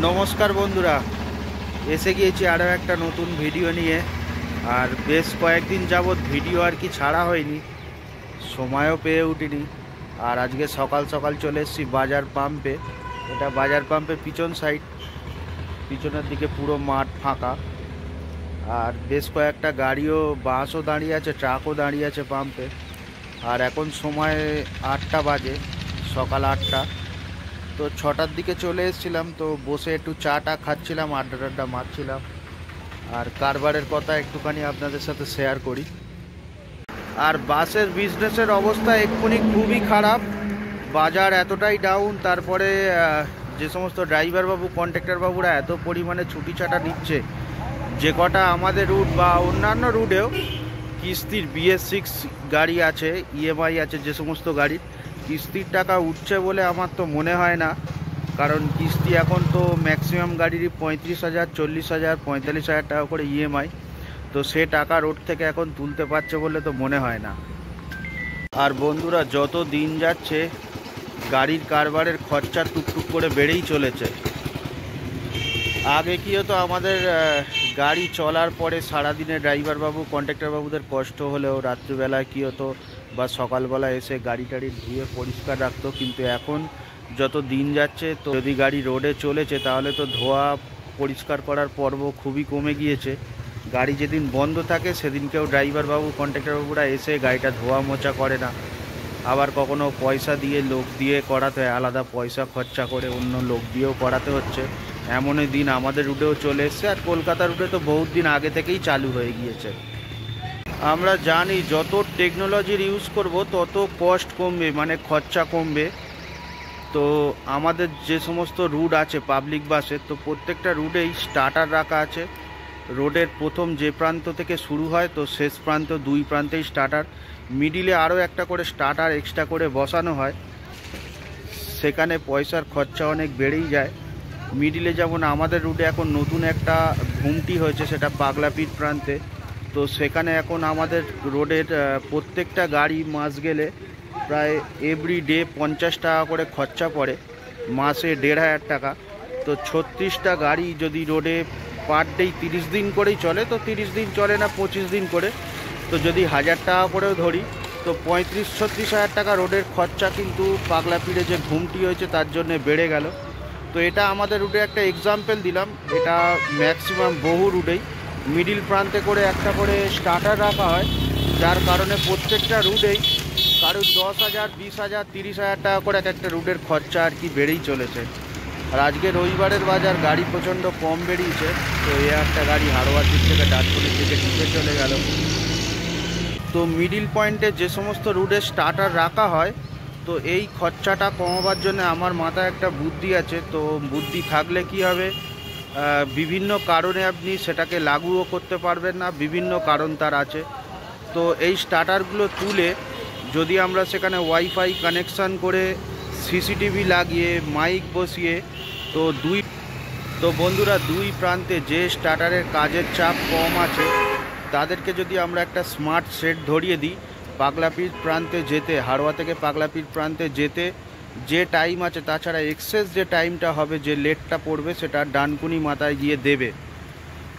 নমস্কার বন্ধুরা, এসে গিয়েছি আরও একটা নতুন ভিডিও নিয়ে। আর বেশ কয়েকদিন যাবৎ ভিডিও আর কি ছাড়া হয়নি, সময়ও পেয়ে উঠিনি। আর আজকে সকাল সকাল চলে এসেছি বাজার পাম্পে। এটা বাজার পাম্পের পিছন সাইড, পিছনের দিকে পুরো মাঠ ফাঁকা। আর বেশ কয়েকটা গাড়িও, বাসও দাঁড়িয়ে আছে, ট্রাকও দাঁড়িয়ে আছে পাম্পে। আর এখন সময় 8টা বাজে, সকাল 8টা। তো 6টার দিকে চলে এসেছিলাম, তো বসে একটু চাটা খাচ্ছিলাম, আড্ডা টাড্ডা মারছিলাম। আর কারবারের কথা একটুখানি আপনাদের সাথে শেয়ার করি। আর বাসের বিজনেসের অবস্থা এক্ষুনি খুবই খারাপ, বাজার এতটাই ডাউন। তারপরে যে সমস্ত ড্রাইভার বাবু, কন্ট্রাক্টর বাবুরা এত পরিমাণে ছুটি ছাটা নিচ্ছে, যে কটা আমাদের রুট বা অন্যান্য রুটেও কিস্তির BS6 গাড়ি আছে, EMI আছে, যে সমস্ত গাড়ির কিস্তির টাকা উঠছে বলে আমার তো মনে হয় না। কারণ কিস্তি এখন তো ম্যাক্সিমাম গাড়িরই 35,000, 40,000, 45,000 টাকা করে EMI। তো সে টাকা রোড থেকে এখন তুলতে পারছে বলে তো মনে হয় না। আর বন্ধুরা, যত দিন যাচ্ছে গাড়ির কারবারের খরচা টুকটুক করে বেড়েই চলেছে। আগে কী হতো, আমাদের গাড়ি চলার পরে সারাদিনে ড্রাইভার বাবু, কন্ট্রাক্টর বাবুদের কষ্ট হলেও রাত্রিবেলায় কী হতো বা সকালবেলা এসে গাড়ি টাড়ি ধুয়ে পরিষ্কার রাখতো। কিন্তু এখন যত দিন যাচ্ছে, তো যদি গাড়ি রোডে চলেছে তাহলে তো ধোয়া পরিষ্কার করার পর্ব খুবই কমে গিয়েছে। গাড়ি যেদিন বন্ধ থাকে সেদিনকেও ড্রাইভার বাবু, কন্ট্রাক্টর বাবুরা এসে গাড়িটা ধোয়া মোছা করে না। আবার কখনো পয়সা দিয়ে, লোক দিয়ে করাতে হয়, আলাদা পয়সা খরচা করে অন্য লোক দিয়েও করাতে হচ্ছে। এমনই দিন আমাদের রুটেও চলে এসছে। আর কলকাতা রুটে তো বহুত দিন আগে থেকেই চালু হয়ে গিয়েছে। আমরা জানি যত টেকনোলজির ইউজ করব তত কস্ট কমবে, মানে খরচা কমবে। তো আমাদের যে সমস্ত রুট আছে পাবলিক বাসে, তো প্রত্যেকটা রুটেই স্টার্টার রাখা আছে। রোডের প্রথম যে প্রান্ত থেকে শুরু হয়, তো শেষ প্রান্ত দুই প্রান্তেই স্টার্টার। মিডিলে আরও একটা করে স্টার্টার এক্সট্রা করে বসানো হয়, সেখানে পয়সার খরচা অনেক বেড়েই যায়। মিডিলে যেমন আমাদের রুটে এখন নতুন একটা ঘুমটি হয়েছে, সেটা পাগলাপির প্রান্তে। তো সেখানে এখন আমাদের রোডের প্রত্যেকটা গাড়ি মাস গেলে প্রায় এভরিডে 50 টাকা করে খরচা পড়ে, মাসে 1,500 টাকা। তো 36টা গাড়ি যদি রোডে পার ডে 30 দিন করেই চলে, তো 30 দিন চলে না 25 দিন করে, তো যদি 1,000 টাকা করেও ধরি, তো 35-36 হাজার টাকা রোডের খরচা কিন্তু পাগলাপিড়ে যে ঘুমটি হয়েছে তার জন্য বেড়ে গেল। তো এটা আমাদের রুটে একটা এক্সাম্পল দিলাম। এটা ম্যাক্সিমাম বহু রুটেই মিডিল প্রান্তে করে একটা করে স্টার্টার রাখা হয়, যার কারণে প্রত্যেকটা রুটেই কারোর 10,000, 20,000, 30,000 টাকা করে এক একটা রুটের খরচা আর কি বেড়েই চলেছে। আর আজকে রবিবারের বাজার, গাড়ি প্রচণ্ড কম বেরিয়েছে। তো এই একটা গাড়ি হাড়োয়ার দিক থেকে ডানকুনির দিকে ঢুকে চলে গেল। তো মিডিল পয়েন্টে যে সমস্ত রুটে স্টার্টার রাখা হয়, তো এই খরচাটা কমাবার জন্য আমার মাথায় একটা বুদ্ধি আছে। তো বুদ্ধি থাকলে কি হবে, বিভিন্ন কারণে আপনি সেটাকে লাগুও করতে পারবেন না, বিভিন্ন কারণ তার আছে। তো এই স্টার্টারগুলো তুলে যদি আমরা সেখানে ওয়াইফাই কানেকশান করে, CCTV লাগিয়ে, মাইক বসিয়ে, তো বন্ধুরা, দুই প্রান্তে যে স্টার্টারের কাজের চাপ কম আছে তাদেরকে যদি আমরা একটা স্মার্ট সেট ধরিয়ে দিই, পাগলাপির প্রান্তে যেতে, হাড়োয়া থেকে পাগলাপির প্রান্তে যেতে যে টাইম আছে, তাছাড়া এক্সেস যে টাইমটা হবে, যে লেটটা পড়বে, সেটা ডানকুনি মাথায় গিয়ে দেবে।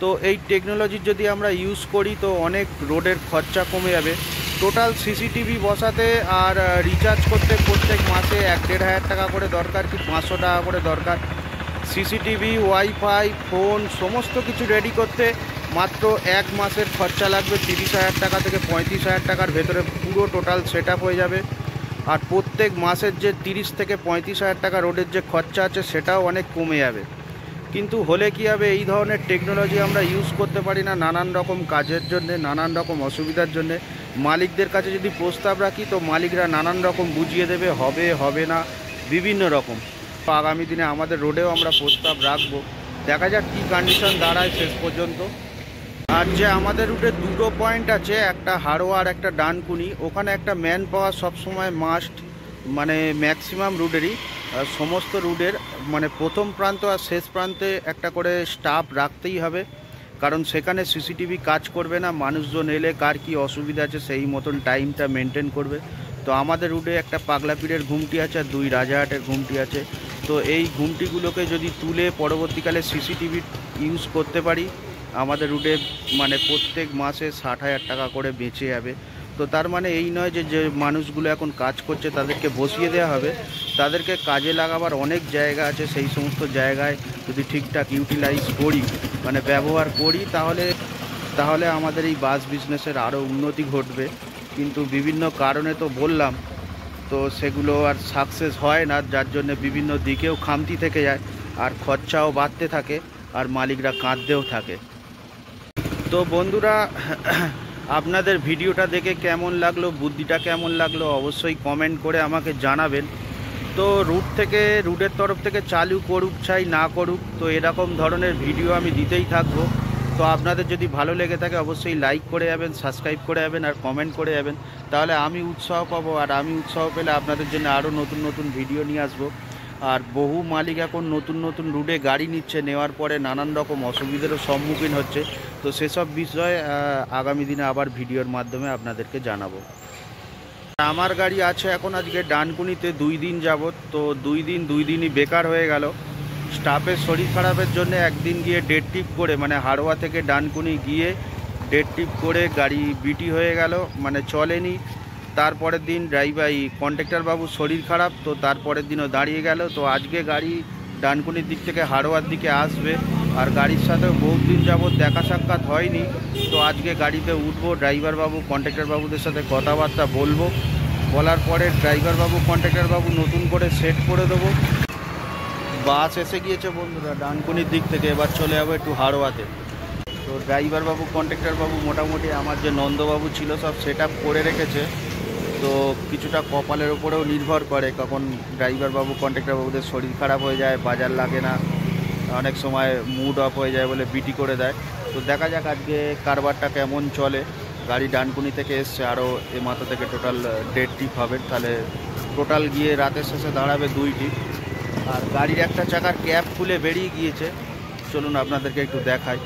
তো এই টেকনোলজির যদি আমরা ইউজ করি তো অনেক রোডের খরচা কমে যাবে। টোটাল CCTV বসাতে আর রিচার্জ করতে প্রত্যেক মাসে 1-1.5 হাজার টাকা করে দরকার, কি 500 টাকা করে দরকার। CCTV, ওয়াইফাই, ফোন সমস্ত কিছু রেডি করতে মাত্র এক মাসের খরচা লাগবে 30,000 টাকা থেকে 35,000 টাকার ভেতরে পুরো টোটাল সেট আপ হয়ে যাবে। আর প্রত্যেক মাসের যে 30 থেকে 35,000 টাকা রোডের যে খরচা আছে সেটাও অনেক কমে যাবে। কিন্তু হলে কী হবে, এই ধরনের টেকনোলজি আমরা ইউজ করতে পারি না নানান রকম কাজের জন্যে, নানান রকম অসুবিধার জন্যে। মালিকদের কাছে যদি প্রস্তাব রাখি, তো মালিকরা নানান রকম বুঝিয়ে দেবে, হবে হবে না, বিভিন্ন রকম। আগামী দিনে আমাদের রোডেও আমরা প্রস্তাব রাখবো, দেখা যাক কী কন্ডিশন দাঁড়ায় শেষ পর্যন্ত। আর যে আমাদের রুটে দুটো পয়েন্ট আছে, একটা হাড়োয়া আর একটা ডানকুনি, ওখানে একটা ম্যান পাওয়ার সবসময় মাস্ট, মানে ম্যাক্সিমাম রুটেরই, সমস্ত রুটের মানে প্রথম প্রান্ত আর শেষ প্রান্তে একটা করে স্টাফ রাখতেই হবে। কারণ সেখানে CCTV কাজ করবে না, মানুষজন এলে কার কী অসুবিধা আছে সেই মতন টাইমটা মেনটেন করবে। তো আমাদের রুটে একটা পাগলাপিড়ের ঘুমটি আছে আর দুই রাজাহাটের ঘুমটি আছে। তো তো এই গুমটিগুলোকে যদি তুলে পরবর্তীকালে সিসিটিভি ইউজ করতে পারি, আমাদের রুটে মানে প্রত্যেক মাসে 60,000 টাকা করে বেঁচে যাবে। তো তার মানে এই নয় যে মানুষগুলো এখন কাজ করছে তাদেরকে বসিয়ে দেওয়া হবে, তাদেরকে কাজে লাগাবার অনেক জায়গা আছে। সেই সমস্ত জায়গায় যদি ঠিকঠাক ইউটিলাইজ করি, মানে ব্যবহার করি, তাহলে আমাদের এই বাস বিজনেসের আরও উন্নতি ঘটবে। কিন্তু বিভিন্ন কারণে তো বললাম, তো সেগুলো আর সাকসেস হয় না, যার জন্য বিভিন্ন দিকেও খামতি থেকে যায়, আর খরচাও বাড়তে থাকে, আর মালিকরা কাঁদতেও থাকে। তো বন্ধুরা, আপনাদের ভিডিওটা দেখে কেমন লাগলো, বুদ্ধিটা কেমন লাগলো অবশ্যই কমেন্ট করে আমাকে জানাবেন। তো রুটের তরফ থেকে চালু করুক চাই না করুক, তো এরকম ধরনের ভিডিও আমি দিতেই থাকবো। তো আপনাদের যদি ভালো লেগে থাকে অবশ্যই লাইক করে যাবেন, সাবস্ক্রাইব করে যাবেন, আর কমেন্ট করে যাবেন। তাহলে আমি উৎসাহ পাবো, আর আমি উৎসাহ পেলে আপনাদের জন্য আরও নতুন নতুন ভিডিও নিয়ে আসবো। আর বহু মালিক এখন নতুন নতুন রুটে গাড়ি নিচ্ছে, নেওয়ার পরে নানান রকম অসুবিধারও সম্মুখীন হচ্ছে। তো সেসব বিষয়ে আগামী দিনে আবার ভিডিওর মাধ্যমে আপনাদেরকে জানাবো। আমার গাড়ি আছে এখন আজকে ডানকুনিতে 2 দিন যাবত। তো 2 দিনই বেকার হয়ে গেল। স্টাফের শরীর খারাপের জন্য একদিন গিয়ে ডেড ট্রিপ করে, মানে হাড়োয়া থেকে ডানকুনি গিয়ে ডেড ট্রিপ করে গাড়ি বিটি হয়ে গেল, মানে চলেনি। তারপরের দিন কন্ট্রাক্টর বাবুর শরীর খারাপ, তো তারপরের দিনও দাঁড়িয়ে গেল। তো আজকে গাড়ি ডানকুনির দিক থেকে হাড়োয়ার দিকে আসবে, আর গাড়ির সাথেও বহুত দিন যাবত দেখা সাক্ষাৎ হয়নি। তো আজকে গাড়িতে উঠবো, ড্রাইভার বাবু কন্ট্রাক্টর বাবুদের সাথে কথাবার্তা বলবো, বলার পরে ড্রাইভার বাবু কন্ট্রাক্টর বাবু নতুন করে সেট করে দেবো। বাস এসে গিয়েছে বন্ধুরা ডানকুনির দিক থেকে, এবার চলে যাবো একটু হাড়োয়াতে। তো ড্রাইভার বাবু কন্ট্রাক্টর বাবু মোটামুটি আমার যে নন্দবাবু ছিল সব সেট আপ করে রেখেছে। তো কিছুটা কপালের উপরেও নির্ভর করে, কখন ড্রাইভার বাবু কন্ট্রাক্টর বাবুদের শরীর খারাপ হয়ে যায়, বাজার লাগে না, অনেক সময় মুড অফ হয়ে যায় বলে বিটি করে দেয়। তো দেখা যাক আজকে কারবারটা কেমন চলে। গাড়ি ডানকুনি থেকে এসছে, আরও এ মাথা থেকে টোটাল 1.5 ট্রিপ হবে, তাহলে টোটাল গিয়ে রাতের শেষে দাঁড়াবে 2 ট্রিপ। আর গাড়ির একটা চাকার ক্যাপ খুলে বেরিয়ে গিয়েছে, চলুন আপনাদেরকে একটু দেখাই।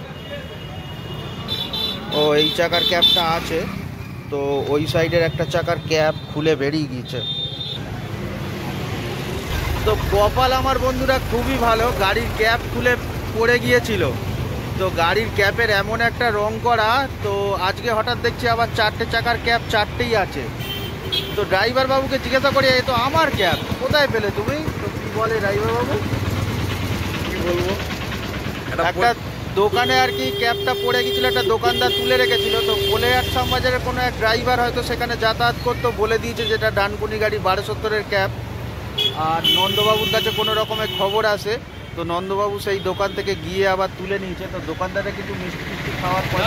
ও এই চাকার ক্যাপটা আছে, তো ওই সাইডের একটা চাকার ক্যাপ খুলে বেরিয়ে গিয়েছে। তো কপাল আমার বন্ধুরা খুবই ভালো, গাড়ির ক্যাপ খুলে পড়ে গিয়েছিল। তো গাড়ির ক্যাপের এমন একটা রং করা, তো আজকে হঠাৎ দেখছি আবার 4টে চাকার ক্যাপ 4টেই আছে। তো ড্রাইভার বাবুকে জিজ্ঞাসা করি, এই তো আমার ক্যাপ কোথায় পেলে তুমি? তো কি বলে ড্রাইভার বাবু, কি বলবো, একটা দোকানে আর কি ক্যাপটা পড়ে গেছিল, একটা দোকানদার তুলে রেখেছিল। তো কোলেহাট শ্যামবাজারের কোনো এক ড্রাইভার হয়তো সেখানে যাতায়াত করতো, বলে দিয়েছে যেটা ডানকুনি গাড়ি 1270-এর ক্যাপ। আর নন্দবাবুর কাছে কোনো রকমের খবর আসে, তো নন্দবাবু সেই দোকান থেকে গিয়ে আবার তুলে নিয়েছে। তো দোকানদারে কিছু মিষ্টি টিষ্টি খাওয়ার পর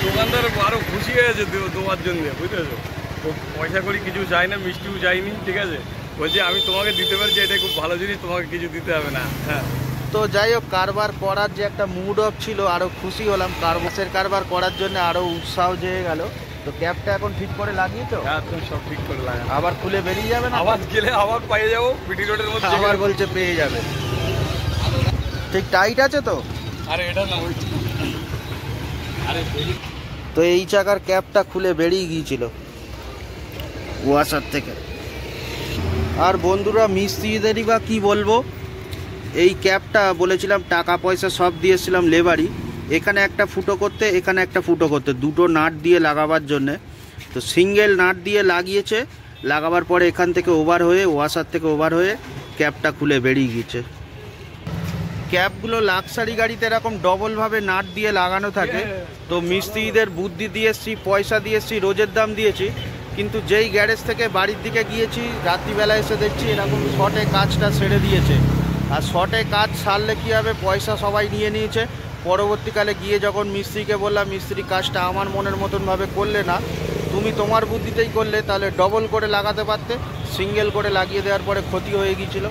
দোকানদার আরো খুশি হয়েছে দেওয়ার জন্য, বুঝতেছো? তো পয়সা করি কিছু চাই না, মিষ্টিও চাইনি, ঠিক আছে? বলছি আমি তোমাকে দিতে পারছি, এটা খুব ভালো জিনিস, তোমাকে কিছু দিতে হবে না। হ্যাঁ, তো যাই হোক, কারবার করার যে একটা মুড অফ ছিল, আরও খুশি হলাম। কারবার করার জন্য আরও উৎসাহ জেগে গেল। তো ক্যাপটা এখন ঠিক করে লাগিয়ে, তো হ্যাঁ তুমি সব ঠিক করে লাগা, আবার খুলে বেরিয়ে যাবে না? আবার গেলে আবার পেয়ে যাবো বিটি রোডের মধ্যে, আবার বলছে পেয়ে যাবে। ঠিক টাইট আছে তো? আরে এটা না ওই, আরে তো এই চাকার ক্যাপটা খুলে বেরিয়ে গিয়েছিল ওয়াশার থেকে। আর বন্ধুরা, মিস্ত্রিদেরই বা কী বলবো, এই ক্যাপটা বলেছিলাম টাকা পয়সা সব দিয়েছিলাম লেবারই, এখানে একটা ফুটো করতে, এখানে একটা ফুটো করতে, 2টো নাট দিয়ে লাগাবার জন্যে। তো সিঙ্গেল নাট দিয়ে লাগিয়েছে, লাগাবার পরে এখান থেকে ওভার হয়ে, ওয়াশার থেকে ওভার হয়ে ক্যাপটা খুলে বেরিয়ে গিয়েছে। ক্যাপগুলো লাক্সারি গাড়িতে এরকম ডবলভাবে নাট দিয়ে লাগানো থাকে। তো মিস্ত্রিদের বুদ্ধি দিয়ে এসছি, পয়সা দিয়ে এসছি, রোজের দাম দিয়েছি, কিন্তু যেই গ্যারেজ থেকে বাড়ির দিকে গিয়েছি রাত্রিবেলা এসে দেখছি এরকম শর্টে কাজটা সেরে দিয়েছে। আর শর্টে কাজ সারলে কী হবে, পয়সা সবাই নিয়ে নিয়েছে। পরবর্তীকালে গিয়ে যখন মিস্ত্রিকে বললাম, মিস্ত্রি কাজটা আমার মনের মতনভাবে করলে না, তুমি তোমার বুদ্ধিতেই করলে, তাহলে ডবল করে লাগাতে পারতে। সিঙ্গেল করে লাগিয়ে দেওয়ার পরে ক্ষতি হয়ে গিয়েছিল,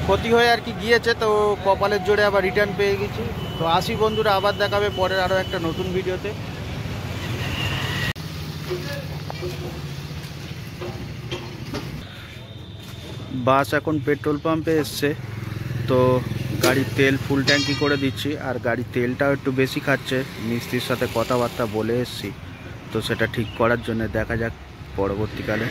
ক্ষতি হয়ে আর কি গিয়েছে। তো কপালের জোরে আবার রিটার্ন পেয়ে গেছি। তো আসি বন্ধুরা, আবার দেখাবে পরের আরও একটা নতুন ভিডিওতে। বাস এখন পেট্রোল পাম্পে এসছে, তো গাড়ির তেল ফুল ট্যাঙ্কি করে দিচ্ছি। আর গাড়ির তেলটাও একটু বেশি খাচ্ছে, মিস্ত্রির সাথে কথাবার্তা বলে এসছি, তো সেটা ঠিক করার জন্য দেখা যাক পরবর্তীকালে।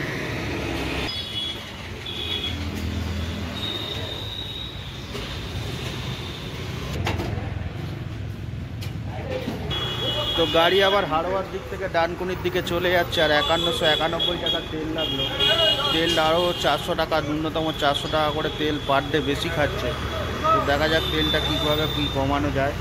তো গাড়ি আবার হাড়োয়ার দিক থেকে ডানকুনির দিকে চলে যাচ্ছে, আর 5191 টাকা তেল লাগলো। তেল আরও 400 টাকা, ন্যূনতম 400 টাকা করে তেল পার ডে বেশি খাচ্ছে। তো দেখা যাক তেলটা কীভাবে কী কমানো যায়।